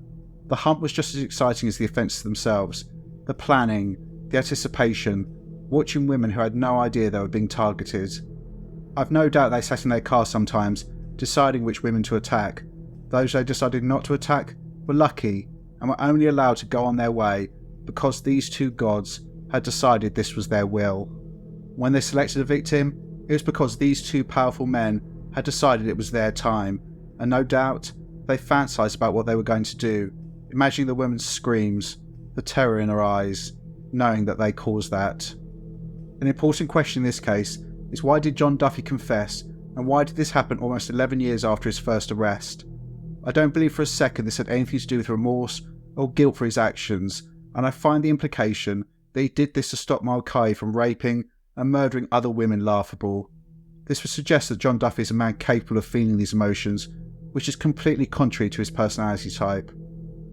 The hunt was just as exciting as the offences themselves. The planning, the anticipation, watching women who had no idea they were being targeted. I've no doubt they sat in their car sometimes, deciding which women to attack. Those they decided not to attack were lucky and were only allowed to go on their way because these two gods had decided this was their will. When they selected a victim, it was because these two powerful men had decided it was their time, and no doubt they fantasized about what they were going to do, imagining the woman's screams, the terror in her eyes, knowing that they caused that. An important question in this case is, why did John Duffy confess, and why did this happen almost 11 years after his first arrest? I don't believe for a second this had anything to do with remorse or guilt for his actions, and I find the implication that he did this to stop Mulcahy from raping and murdering other women laughable. This would suggest that John Duffy is a man capable of feeling these emotions, which is completely contrary to his personality type.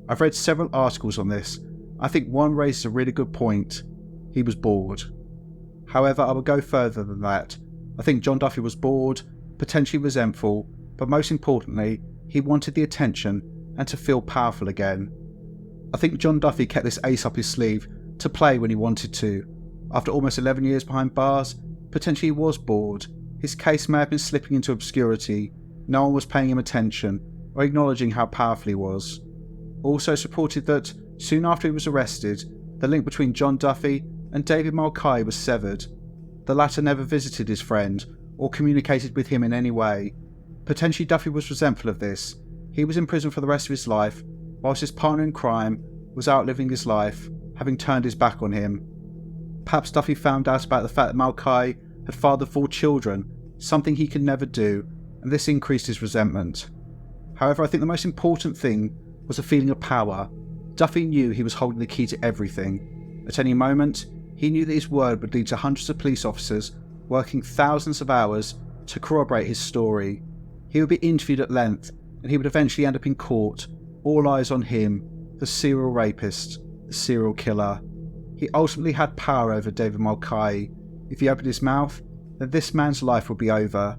I've read several articles on this. I think one raises a really good point. He was bored. However, I will go further than that. I think John Duffy was bored, potentially resentful, but most importantly, he wanted the attention and to feel powerful again. I think John Duffy kept this ace up his sleeve to play when he wanted to. After almost 11 years behind bars, potentially he was bored. His case may have been slipping into obscurity. No one was paying him attention or acknowledging how powerful he was. Also supported that, soon after he was arrested, the link between John Duffy and David Mulcahy was severed. The latter never visited his friend or communicated with him in any way. Potentially Duffy was resentful of this. He was in prison for the rest of his life, whilst his partner in crime was outliving his life, having turned his back on him. Perhaps Duffy found out about the fact that Mulcahy had fathered 4 children, something he could never do, and this increased his resentment. However, I think the most important thing was a feeling of power. Duffy knew he was holding the key to everything. At any moment, he knew that his word would lead to hundreds of police officers working thousands of hours to corroborate his story. He would be interviewed at length, and he would eventually end up in court, all eyes on him, the serial rapist, the serial killer. He ultimately had power over David Mulcahy. If he opened his mouth, then this man's life would be over.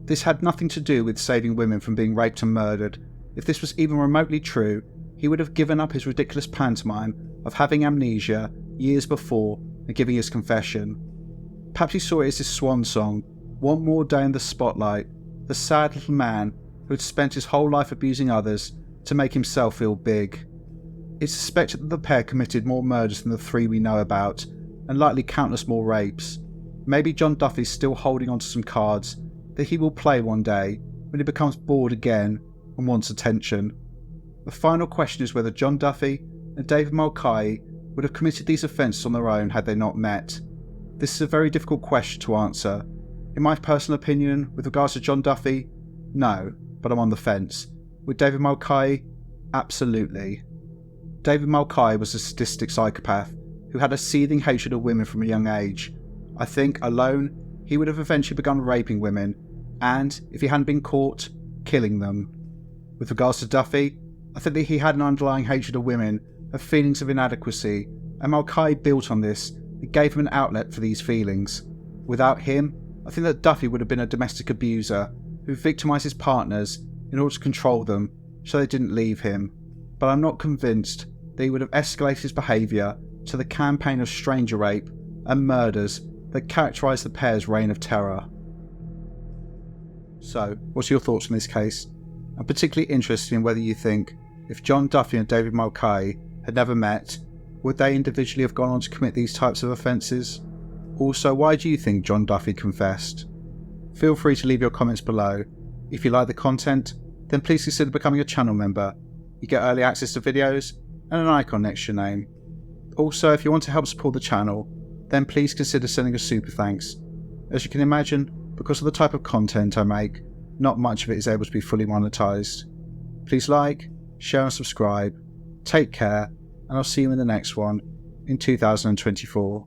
This had nothing to do with saving women from being raped and murdered. If this was even remotely true, he would have given up his ridiculous pantomime of having amnesia years before and giving his confession. Perhaps he saw it as his swan song, one more day in the spotlight, the sad little man who had spent his whole life abusing others to make himself feel big. It's suspected that the pair committed more murders than the 3 we know about, and likely countless more rapes. Maybe John Duffy's still holding on to some cards that he will play one day when he becomes bored again and wants attention. The final question is whether John Duffy and David Mulcahy would have committed these offences on their own had they not met. This is a very difficult question to answer. In my personal opinion, with regards to John Duffy, no, but I'm on the fence. With David Mulcahy, absolutely. David Mulcahy was a sadistic psychopath who had a seething hatred of women from a young age. I think, alone, he would have eventually begun raping women, and, if he hadn't been caught, killing them. With regards to Duffy, I think that he had an underlying hatred of women, of feelings of inadequacy, and Mulcahy built on this and gave him an outlet for these feelings. Without him, I think that Duffy would have been a domestic abuser who victimised his partners in order to control them so they didn't leave him. But I'm not convinced that he would have escalated his behaviour to the campaign of stranger rape and murders that characterised the pair's reign of terror. So, what's your thoughts on this case? I'm particularly interested in whether you think, if John Duffy and David Mulcahy had never met, would they individually have gone on to commit these types of offences? Also, why do you think John Duffy confessed? Feel free to leave your comments below. If you like the content, then please consider becoming a channel member. You get early access to videos and an icon next to your name. Also, if you want to help support the channel, then please consider sending a super thanks. As you can imagine, because of the type of content I make, not much of it is able to be fully monetized. Please like, share and subscribe. Take care, and I'll see you in the next one in 2024.